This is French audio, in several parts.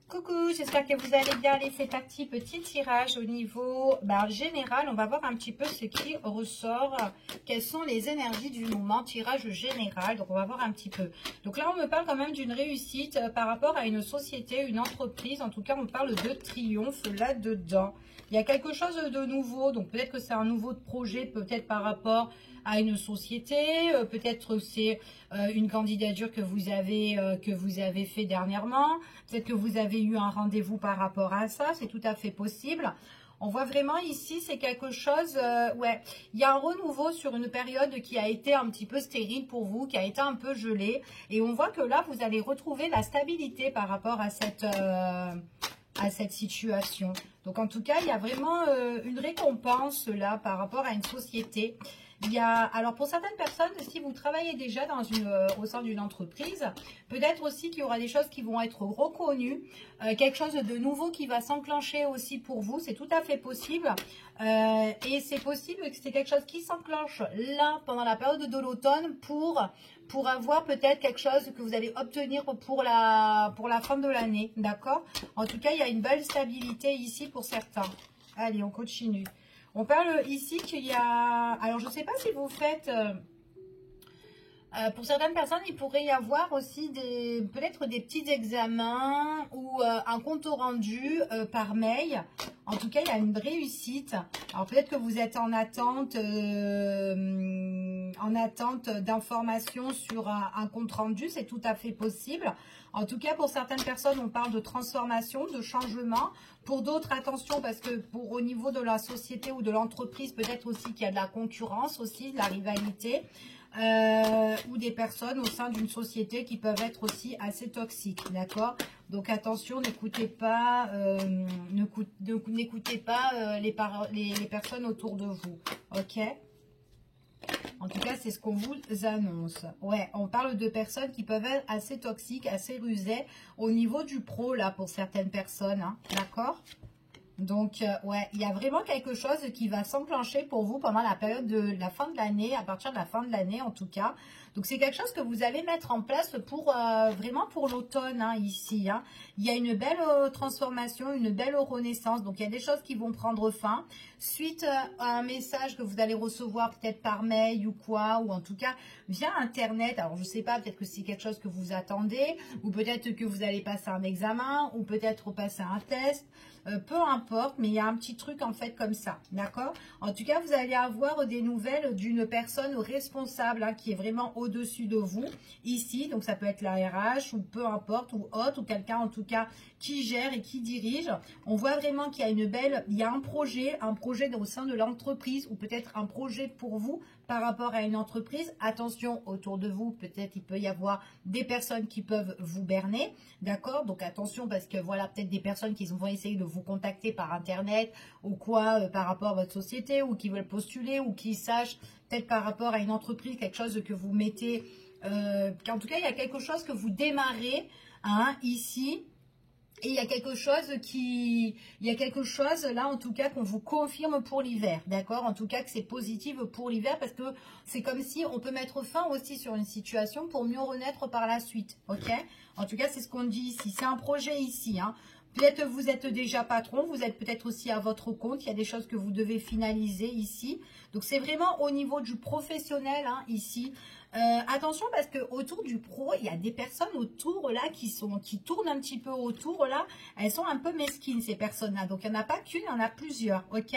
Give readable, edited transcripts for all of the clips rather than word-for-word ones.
Coucou, j'espère que vous allez bien. Allez, c'est parti, petit tirage au niveau général. On va voir un petit peu ce qui ressort. Quelles sont les énergies du moment, tirage général. Donc, on va voir un petit peu. Donc là, on me parle quand même d'une réussite par rapport à une société, une entreprise. En tout cas, on parle de triomphe là-dedans. Il y a quelque chose de nouveau. Donc, peut-être que c'est un nouveau projet, peut-être par rapport à une société. Peut-être c'est une candidature que vous avez fait dernièrement. Peut-être que vous avez eu un rendez-vous par rapport à ça. C'est tout à fait possible. On voit vraiment ici, c'est quelque chose, ouais, il y a un renouveau sur une période qui a été un petit peu stérile pour vous, qui a été un peu gelée. Et on voit que là, vous allez retrouver la stabilité par rapport à cette situation. Donc, en tout cas, il y a vraiment une récompense là par rapport à une société. Il y a, alors pour certaines personnes, si vous travaillez déjà au sein d'une entreprise, peut-être aussi qu'il y aura des choses qui vont être reconnues, quelque chose de nouveau qui va s'enclencher aussi pour vous, c'est tout à fait possible. Et c'est possible que c'est quelque chose qui s'enclenche là pendant la période de l'automne pour avoir peut-être quelque chose que vous allez obtenir pour la fin de l'année, d'accord? En tout cas, il y a une belle stabilité ici pour certains. Allez, on continue. On parle ici qu'il y a... Alors, je ne sais pas si vous faites... pour certaines personnes, il pourrait y avoir aussi peut-être des petits examens ou un compte rendu par mail. En tout cas, il y a une réussite. Alors, peut-être que vous êtes en attente d'informations sur un compte rendu. C'est tout à fait possible. En tout cas, pour certaines personnes, on parle de transformation, de changement. Pour d'autres, attention, parce que au niveau de la société ou de l'entreprise, peut-être aussi qu'il y a de la concurrence aussi, de la rivalité. Ou des personnes au sein d'une société qui peuvent être aussi assez toxiques, d'accord? Donc attention, n'écoutez pas, les personnes autour de vous, ok? En tout cas, c'est ce qu'on vous annonce. Ouais, on parle de personnes qui peuvent être assez toxiques, assez rusées au niveau du pro, là, pour certaines personnes, hein, d'accord? Donc, ouais, il y a vraiment quelque chose qui va s'enclencher pour vous pendant la période de la fin de l'année, à partir de la fin de l'année en tout cas. Donc, c'est quelque chose que vous allez mettre en place pour vraiment pour l'automne, hein, ici. Hein. Il y a une belle transformation, une belle renaissance. Donc, il y a des choses qui vont prendre fin suite à un message que vous allez recevoir peut-être par mail ou quoi, ou en tout cas via Internet. Alors, je ne sais pas, peut-être que c'est quelque chose que vous attendez, ou peut-être que vous allez passer un examen, ou peut-être passer un test. Peu importe, mais il y a un petit truc en fait comme ça, d'accord? En tout cas, vous allez avoir des nouvelles d'une personne responsable hein, qui est vraiment au-dessus de vous, ici. Donc, ça peut être la RH ou peu importe, ou autre, ou quelqu'un en tout cas qui gère et qui dirige. On voit vraiment qu'il y a il y a un projet au sein de l'entreprise ou peut-être un projet pour vous par rapport à une entreprise. Attention, autour de vous, peut-être il peut y avoir des personnes qui peuvent vous berner, d'accord? Donc attention parce que voilà, peut-être des personnes qui vont essayer de vous contacter par Internet ou quoi par rapport à votre société ou qui veulent postuler ou qui sachent peut-être par rapport à une entreprise, quelque chose que vous mettez, qu'en tout cas, il y a quelque chose que vous démarrez hein, ici. Et il y a quelque chose là en tout cas qu'on vous confirme pour l'hiver, d'accord? En tout cas que c'est positif pour l'hiver parce que c'est comme si on peut mettre fin aussi sur une situation pour mieux renaître par la suite, ok? En tout cas c'est ce qu'on dit ici, c'est un projet ici, hein. Peut-être vous êtes déjà patron, vous êtes peut-être aussi à votre compte, il y a des choses que vous devez finaliser ici. Donc c'est vraiment au niveau du professionnel hein, ici. Attention parce que autour du pro, il y a des personnes autour là qui tournent un petit peu autour là. Elles sont un peu mesquines ces personnes-là. Donc il n'y en a pas qu'une, il y en a plusieurs. Ok.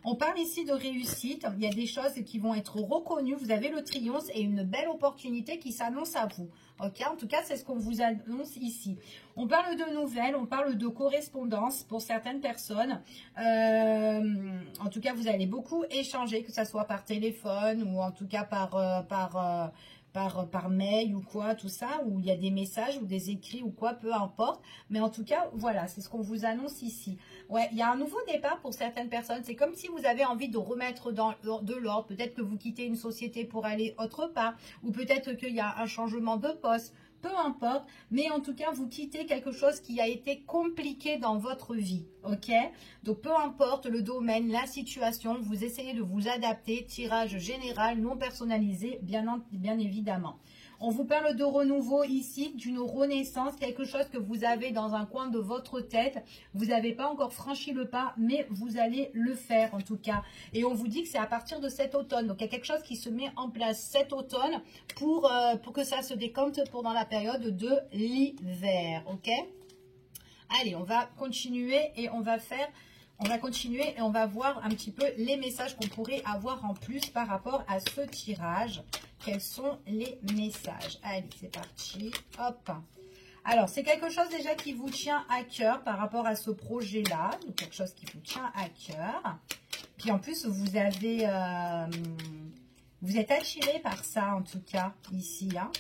On parle ici de réussite. Il y a des choses qui vont être reconnues. Vous avez le triomphe et une belle opportunité qui s'annonce à vous. Ok. En tout cas, c'est ce qu'on vous annonce ici. On parle de nouvelles, on parle de correspondance pour certaines personnes. En tout cas, vous allez beaucoup échanger, que ce soit par téléphone ou en tout cas par mail ou quoi, tout ça, où il y a des messages ou des écrits ou quoi, peu importe. Mais en tout cas, voilà, c'est ce qu'on vous annonce ici. Ouais, il y a un nouveau départ pour certaines personnes. C'est comme si vous avez envie de remettre de l'ordre. Peut-être que vous quittez une société pour aller autre part. Ou peut-être qu'il y a un changement de poste. Peu importe, mais en tout cas, vous quittez quelque chose qui a été compliqué dans votre vie, ok? Donc, peu importe le domaine, la situation, vous essayez de vous adapter. Tirage général, non personnalisé, bien évidemment. On vous parle de renouveau ici, d'une renaissance, quelque chose que vous avez dans un coin de votre tête. Vous n'avez pas encore franchi le pas, mais vous allez le faire en tout cas. Et on vous dit que c'est à partir de cet automne. Donc il y a quelque chose qui se met en place cet automne pour que ça se décante pendant la période de l'hiver. Ok? Allez, on va continuer et on va faire... On va continuer et on va voir un petit peu les messages qu'on pourrait avoir en plus par rapport à ce tirage. Quels sont les messages? Allez, c'est parti. Hop. Alors, c'est quelque chose déjà qui vous tient à cœur par rapport à ce projet-là. Donc, quelque chose qui vous tient à cœur. Puis en plus, vous avez... vous êtes attiré par ça, en tout cas, ici. Hein.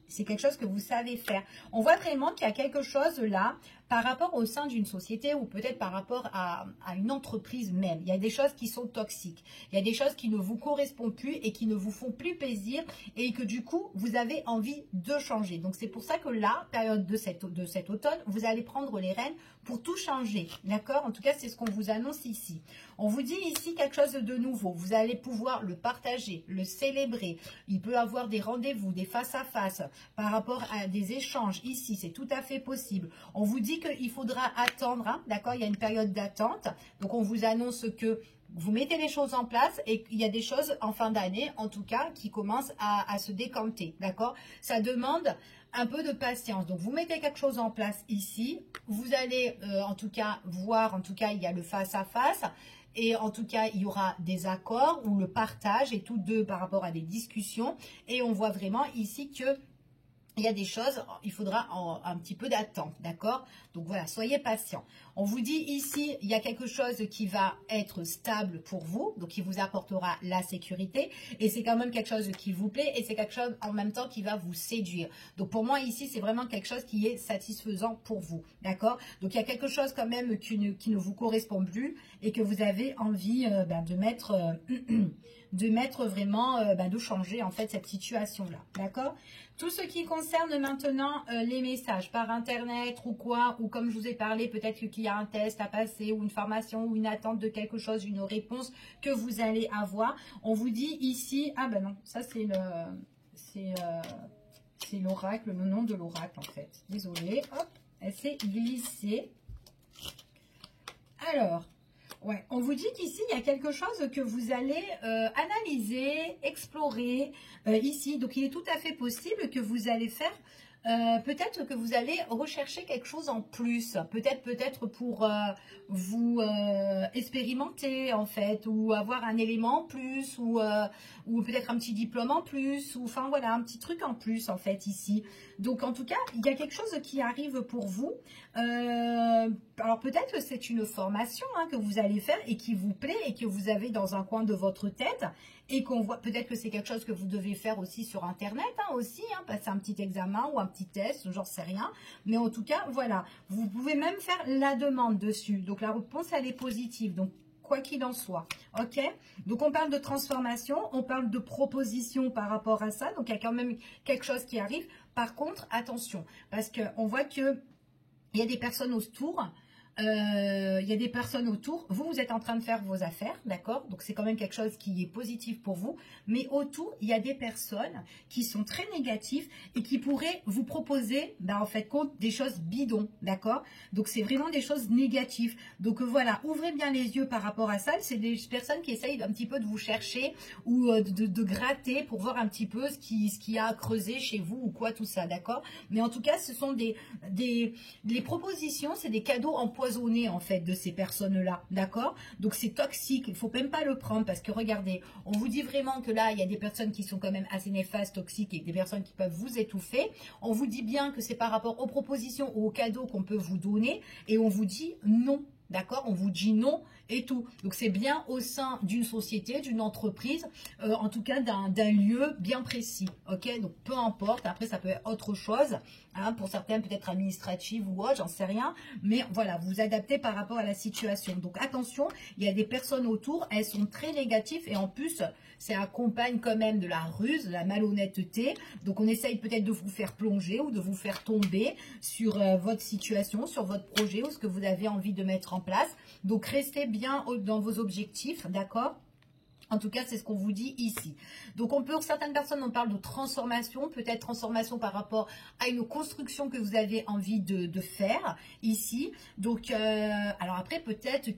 C'est quelque chose que vous savez faire. On voit vraiment qu'il y a quelque chose là par rapport au sein d'une société ou peut-être par rapport à une entreprise même. Il y a des choses qui sont toxiques. Il y a des choses qui ne vous correspondent plus et qui ne vous font plus plaisir et que du coup, vous avez envie de changer. Donc, c'est pour ça que là, période de cet automne, vous allez prendre les rênes pour tout changer. D'accord? En tout cas, c'est ce qu'on vous annonce ici. On vous dit ici quelque chose de nouveau. Vous allez pouvoir le partager, le célébrer. Il peut y avoir des rendez-vous, des face-à-face par rapport à des échanges. Ici, c'est tout à fait possible. On vous dit qu'il faudra attendre. Hein, d'accord? Il y a une période d'attente. Donc, on vous annonce que vous mettez les choses en place et il y a des choses en fin d'année, en tout cas, qui commencent à se décanter. D'accord? Ça demande un peu de patience. Donc, vous mettez quelque chose en place ici. Vous allez, en tout cas, voir, en tout cas, il y a le face-à-face. Et en tout cas, il y aura des accords ou le partage et tout deux par rapport à des discussions. Et on voit vraiment ici que il y a des choses, il faudra un petit peu d'attente, d'accord? Donc voilà, soyez patient. On vous dit ici, il y a quelque chose qui va être stable pour vous, donc qui vous apportera la sécurité. Et c'est quand même quelque chose qui vous plaît et c'est quelque chose en même temps qui va vous séduire. Donc pour moi ici, c'est vraiment quelque chose qui est satisfaisant pour vous, d'accord? Donc il y a quelque chose quand même qui ne vous correspond plus et que vous avez envie de mettre... de mettre vraiment, de changer en fait cette situation-là, d'accord? Tout ce qui concerne maintenant les messages par internet ou quoi, ou comme je vous ai parlé, peut-être qu'il y a un test à passer ou une formation ou une attente de quelque chose, une réponse que vous allez avoir. On vous dit ici, ah ben non, ça c'est l'oracle, le nom de l'oracle en fait. Désolée, hop, elle s'est glissée. Alors, ouais, on vous dit qu'ici, il y a quelque chose que vous allez analyser, explorer ici. Donc, il est tout à fait possible que vous allez faire, peut-être que vous allez rechercher quelque chose en plus. Peut-être pour vous expérimenter, en fait, ou avoir un élément en plus, ou peut-être un petit diplôme en plus, ou enfin, voilà, un petit truc en plus, en fait, ici. Donc, en tout cas, il y a quelque chose qui arrive pour vous. Alors, peut-être que c'est une formation hein, que vous allez faire et qui vous plaît et que vous avez dans un coin de votre tête et qu'on voit, peut-être que c'est quelque chose que vous devez faire aussi sur Internet, passer un petit examen ou un petit test, j'en sais rien. Mais en tout cas, voilà, vous pouvez même faire la demande dessus. Donc, la réponse, elle est positive. Donc, quoi qu'il en soit, ok? Donc, on parle de transformation, on parle de proposition par rapport à ça. Donc, il y a quand même quelque chose qui arrive. Par contre, attention, parce qu'on voit que il y a des personnes autour, vous êtes en train de faire vos affaires, d'accord? Donc, c'est quand même quelque chose qui est positif pour vous. Mais autour, il y a des personnes qui sont très négatives et qui pourraient vous proposer, en fait, compte des choses bidons, d'accord? Donc, c'est vraiment des choses négatives. Donc, voilà, ouvrez bien les yeux par rapport à ça. C'est des personnes qui essayent un petit peu de vous chercher ou de gratter pour voir un petit peu ce qu'il y a à creuser chez vous ou quoi, tout ça, d'accord? Mais en tout cas, ce sont des propositions, c'est des cadeaux empoisonnés en fait de ces personnes-là, d'accord? Donc c'est toxique, il faut même pas le prendre parce que regardez, on vous dit vraiment que là, il y a des personnes qui sont quand même assez néfastes, toxiques et des personnes qui peuvent vous étouffer. On vous dit bien que c'est par rapport aux propositions ou aux cadeaux qu'on peut vous donner et on vous dit non. D'accord? On vous dit non et tout. Donc, c'est bien au sein d'une société, d'une entreprise, en tout cas d'un lieu bien précis. Ok? Donc, peu importe. Après, ça peut être autre chose. Hein, pour certains, peut-être administrative ou autre, j'en sais rien. Mais voilà, vous adaptez par rapport à la situation. Donc, attention, il y a des personnes autour, elles sont très négatives et en plus, ça accompagne quand même de la ruse, de la malhonnêteté. Donc, on essaye peut-être de vous faire plonger ou de vous faire tomber sur votre situation, sur votre projet ou ce que vous avez envie de mettre en place. Donc, restez bien dans vos objectifs, d'accord? En tout cas, c'est ce qu'on vous dit ici. Donc, pour certaines personnes, on parle de transformation, peut-être transformation par rapport à une construction que vous avez envie de faire ici. Donc, alors après, peut-être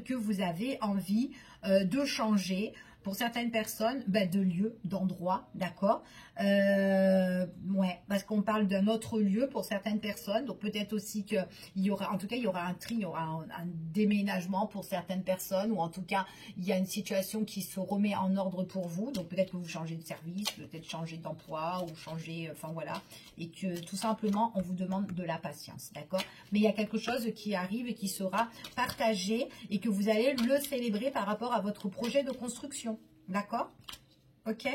que vous avez envie de changer. Pour certaines personnes, de lieu, d'endroit, d'accord. Ouais, parce qu'on parle d'un autre lieu pour certaines personnes. Donc peut-être aussi qu'il y aura, en tout cas, il y aura un tri, il y aura un déménagement pour certaines personnes, ou en tout cas, il y a une situation qui se remet en ordre pour vous. Donc peut-être que vous changez de service, peut-être changer d'emploi, ou changer, enfin voilà, et que tout simplement, on vous demande de la patience, d'accord. Mais il y a quelque chose qui arrive et qui sera partagé et que vous allez le célébrer par rapport à votre projet de construction. D'accord? Ok?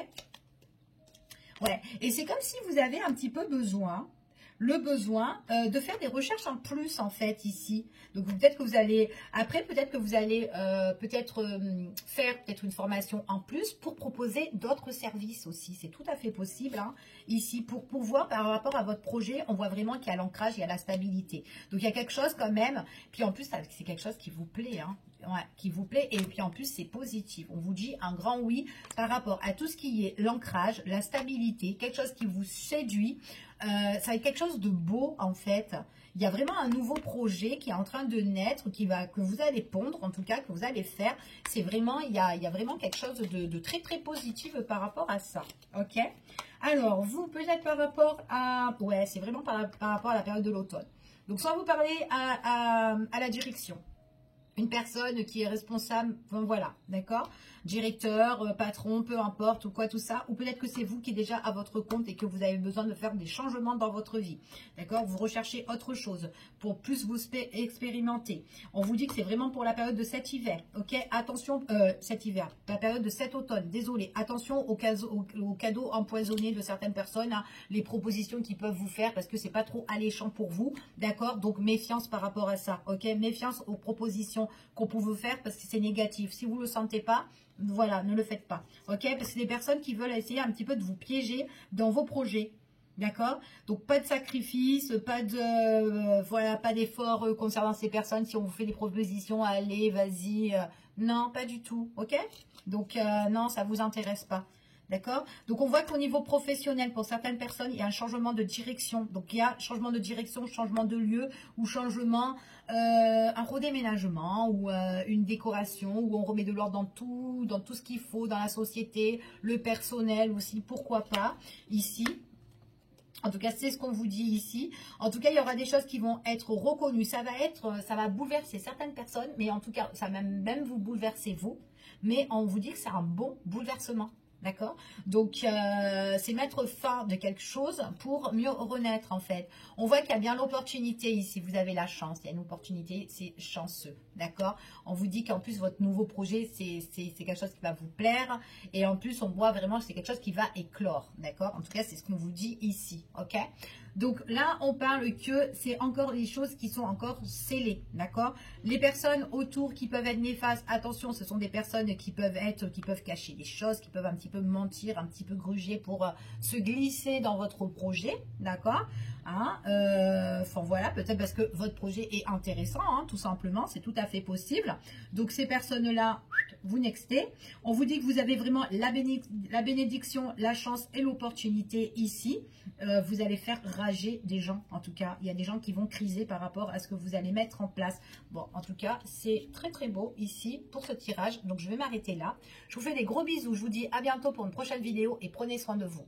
Ouais. Et c'est comme si vous avez un petit peu besoin, de faire des recherches en plus, en fait, ici. Donc, peut-être que vous allez, après, peut-être que vous allez faire peut-être une formation en plus pour proposer d'autres services aussi. C'est tout à fait possible, hein, ici, pour pouvoir, par rapport à votre projet, on voit vraiment qu'il y a l'ancrage, il y a la stabilité. Donc, il y a quelque chose quand même, puis en plus, c'est quelque chose qui vous plaît, hein. Ouais, qui vous plaît, et puis en plus c'est positif. On vous dit un grand oui par rapport à tout ce qui est l'ancrage, la stabilité, quelque chose qui vous séduit. Ça va être quelque chose de beau en fait. Il y a vraiment un nouveau projet qui est en train de naître, que vous allez pondre, en tout cas que vous allez faire. C'est vraiment, il y a vraiment quelque chose de très très positif par rapport à ça. Ok. Alors vous peut-être par rapport à, ouais, c'est vraiment par rapport à la période de l'automne. Donc soit vous parlez à la direction. Une personne qui est responsable, enfin, voilà, d'accord, directeur, patron, peu importe, ou quoi, tout ça, ou peut-être que c'est vous qui êtes déjà à votre compte et que vous avez besoin de faire des changements dans votre vie, d'accord, vous recherchez autre chose pour plus vous expérimenter. On vous dit que c'est vraiment pour la période de cet hiver, ok, attention, cet hiver, la période de cet automne, désolé, attention aux cadeaux empoisonnés de certaines personnes, hein, les propositions qu'ils peuvent vous faire parce que c'est pas trop alléchant pour vous, d'accord, donc méfiance par rapport à ça, ok, méfiance aux propositions qu'on peut vous faire parce que c'est négatif. Si vous ne le sentez pas, voilà, ne le faites pas. Ok? Parce que c'est des personnes qui veulent essayer un petit peu de vous piéger dans vos projets. D'accord? Donc, pas de sacrifice, pas de, voilà, pas d'effort concernant ces personnes. Si on vous fait des propositions, allez, vas-y. Non, pas du tout. Ok? Donc, non, ça vous intéresse pas. D'accord? Donc, on voit qu'au niveau professionnel, pour certaines personnes, il y a un changement de direction. Donc, il y a changement de direction, changement de lieu ou changement, un redéménagement ou une décoration où on remet de l'ordre dans tout ce qu'il faut, dans la société, le personnel aussi, pourquoi pas, ici. En tout cas, c'est ce qu'on vous dit ici. En tout cas, il y aura des choses qui vont être reconnues. Ça va bouleverser certaines personnes, mais en tout cas, ça va même vous bouleverser vous. Mais on vous dit que c'est un bon bouleversement. D'accord? Donc, c'est mettre fin de quelque chose pour mieux renaître, en fait. On voit qu'il y a bien l'opportunité ici. Vous avez la chance. Il y a une opportunité, c'est chanceux. D'accord? On vous dit qu'en plus, votre nouveau projet, c'est quelque chose qui va vous plaire. Et en plus, on voit vraiment que c'est quelque chose qui va éclore. D'accord? En tout cas, c'est ce qu'on vous dit ici. OK? Donc là, on parle que c'est encore des choses qui sont encore scellées, d'accord? Les personnes autour qui peuvent être néfastes, attention, ce sont des personnes qui peuvent cacher des choses, qui peuvent un petit peu mentir, un petit peu gruger pour se glisser dans votre projet, d'accord? Hein, enfin voilà, peut-être parce que votre projet est intéressant, hein, tout simplement, c'est tout à fait possible. Donc ces personnes-là, vous nextez. On vous dit que vous avez vraiment la bénédiction, la chance et l'opportunité ici. Vous allez faire rager des gens, en tout cas. Il y a des gens qui vont criser par rapport à ce que vous allez mettre en place. Bon, en tout cas, c'est très très beau ici pour ce tirage. Donc je vais m'arrêter là. Je vous fais des gros bisous. Je vous dis à bientôt pour une prochaine vidéo et prenez soin de vous.